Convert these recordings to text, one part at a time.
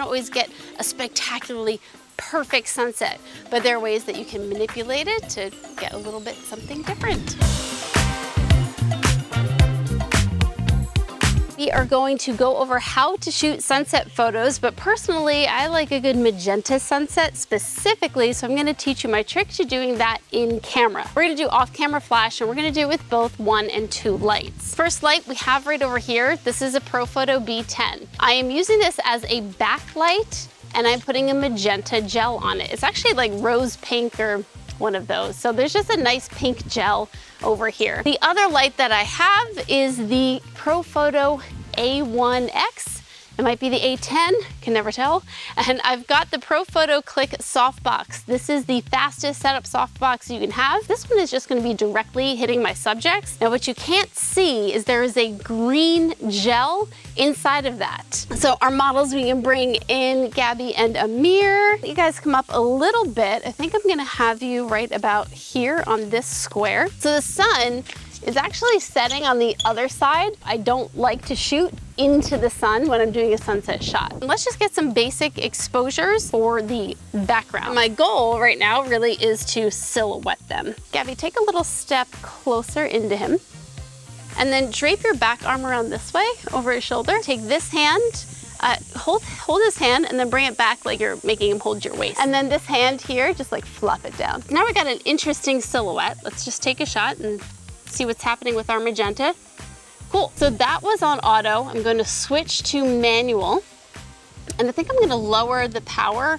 don't always get a spectacularly perfect sunset, but there are ways that you can manipulate it to get a little bit something different. We are going to go over how to shoot sunset photos, but personally, I like a good magenta sunset specifically, so I'm gonna teach you my trick to doing that in camera. We're gonna do off-camera flash, and we're gonna do it with both 1 and 2 lights. First light we have right over here, this is a Profoto B10. I am using this as a backlight, and I'm putting a magenta gel on it. It's actually like rose pink or one of those. So there's just a nice pink gel over here. The other light that I have is the Profoto A1X. It might be the A10, can never tell. And I've got the Profoto Click softbox. This is the fastest setup softbox you can have. This one is just gonna be directly hitting my subjects. Now what you can't see is there is a green gel inside of that. So our models, we can bring in Gabby and Amir. You guys come up a little bit. I think I'm gonna have you right about here on this square. So the sun is actually setting on the other side. I don't like to shoot into the sun when I'm doing a sunset shot. Let's just get some basic exposures for the background. My goal right now really is to silhouette them. Gabby, take a little step closer into him, and then drape your back arm around this way over his shoulder. Take this hand, hold his hand, and then bring it back like you're making him hold your waist. And then this hand here, just like flop it down. Now we got an interesting silhouette. Let's just take a shot and see what's happening with our magenta. Cool, so that was on auto. I'm going to switch to manual, and I think I'm gonna lower the power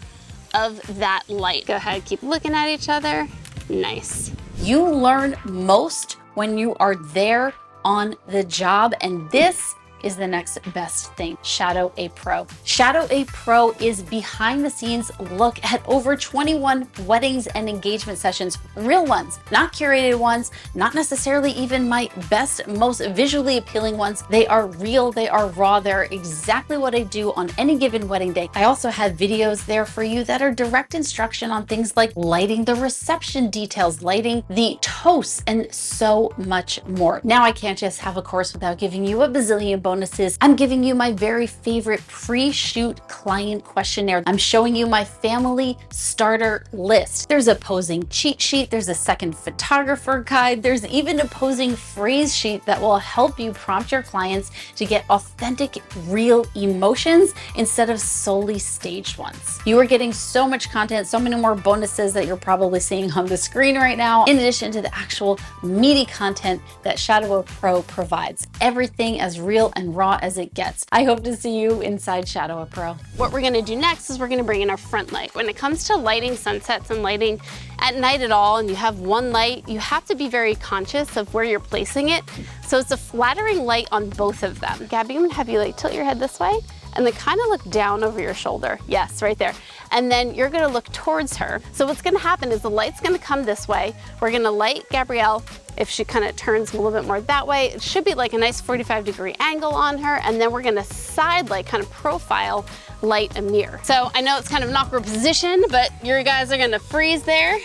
of that light. Go ahead, keep looking at each other. Nice. You learn most when you are there on the job, and this is the next best thing, Shadow A Pro. Shadow A Pro is behind the scenes look at over 21 weddings and engagement sessions, real ones, not curated ones, not necessarily even my best, most visually appealing ones. They are real, they are raw, they're exactly what I do on any given wedding day. I also have videos there for you that are direct instruction on things like lighting the reception details, lighting the toasts, and so much more. Now I can't just have a course without giving you a bazillion bonuses. I'm giving you my very favorite pre-shoot client questionnaire. I'm showing you my family starter list. There's a posing cheat sheet. There's a second photographer guide. There's even a posing phrase sheet that will help you prompt your clients to get authentic, real emotions instead of solely staged ones. You are getting so much content, so many more bonuses that you're probably seeing on the screen right now, in addition to the actual meaty content that Shadow Pro provides. Everything as real and raw as it gets. I hope to see you inside Shadow Pro. What we're gonna do next is we're gonna bring in our front light. When it comes to lighting sunsets and lighting at night at all, and you have one light, you have to be very conscious of where you're placing it. So it's a flattering light on both of them. Gabby, I'm gonna have you like tilt your head this way and then kind of look down over your shoulder. Yes, right there. And then you're gonna look towards her. So what's gonna happen is the light's gonna come this way. We're gonna light Gabrielle. If she kind of turns a little bit more that way, it should be like a nice 45-degree angle on her. And then we're gonna side light, kind of profile light Amir. So I know it's kind of an awkward position, but you guys are gonna freeze there.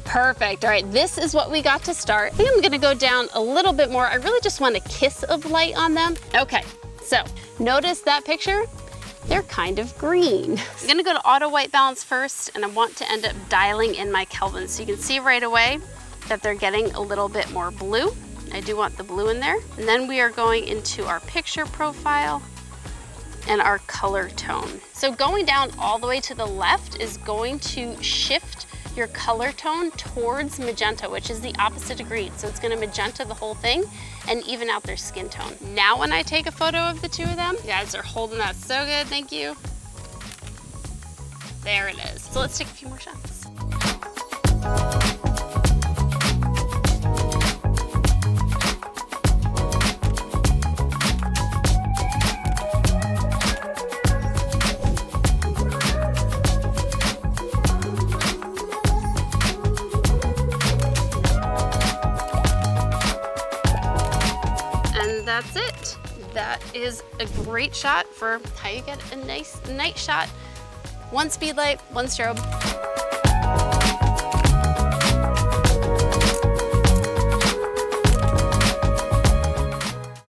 Perfect. All right, this is what we got to start. I think I'm gonna go down a little bit more. I really just want a kiss of light on them. Okay, so notice that picture? They're kind of green. I'm gonna go to auto white balance first, and I want to end up dialing in my Kelvin. So you can see right away that they're getting a little bit more blue. I do want the blue in there. And then we are going into our picture profile and our color tone. So going down all the way to the left is going to shift your color tone towards magenta, which is the opposite of green. So it's gonna magenta the whole thing and even out their skin tone. Now when I take a photo of the two of them, you guys are holding that so good, thank you. There it is. So let's take a few more shots. That's it. That is a great shot for how you get a nice night shot. One speed light, one strobe.